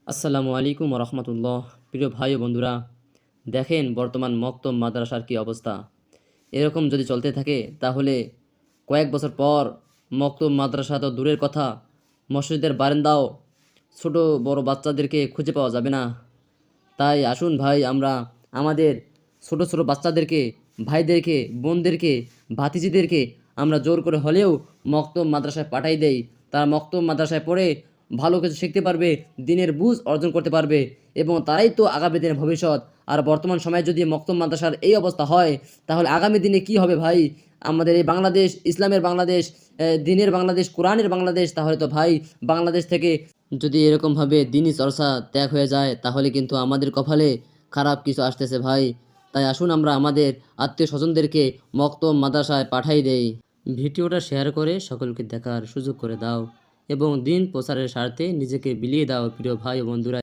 আসসালামু আলাইকুম রহমতুল্লাহ। প্রিয় ভাই ও বন্ধুরা, দেখেন বর্তমান মক্তব মাদ্রাসার কী অবস্থা। এরকম যদি চলতে থাকে তাহলে কয়েক বছর পর মক্তব মাদ্রাসা তো দূরের কথা, মসজিদের বারান্দাও ছোট বড় বাচ্চাদেরকে খুঁজে পাওয়া যাবে না। তাই আসুন ভাই, আমরা আমাদের ছোট ছোট বাচ্চাদেরকে, ভাইদেরকে, বোনদেরকে, ভাতিজিদেরকে আমরা জোর করে হলেও মক্তব মাদ্রাসায় পাঠাই দেই। তারা মক্তব মাদ্রাসায় পড়ে ভালো কিছু শিখতে পারবে, দিনের বুঝ অর্জন করতে পারবে এবং তারাই তো আগামী দিনের ভবিষ্যৎ। আর বর্তমান সময়ে যদি মক্তব মাদ্রাসার এই অবস্থা হয় তাহলে আগামী দিনে কি হবে ভাই? আমাদের এই বাংলাদেশ, ইসলামের বাংলাদেশ, দিনের বাংলাদেশ, কোরআনের বাংলাদেশ, তাহলে তো ভাই বাংলাদেশ থেকে যদি এরকমভাবে দিনই চর্চা ত্যাগ হয়ে যায় তাহলে কিন্তু আমাদের কপালে খারাপ কিছু আসতেছে ভাই। তাই আসুন আমরা আমাদের আত্মীয় স্বজনদেরকে মক্তব মাদ্রাসায় পাঠাই দেই। ভিডিওটা শেয়ার করে সকলকে দেখার সুযোগ করে দাও এবং দিন প্রচারের স্বার্থে নিজেকে বিলিয়ে দাও প্রিয় ভাই ও বন্ধুরা।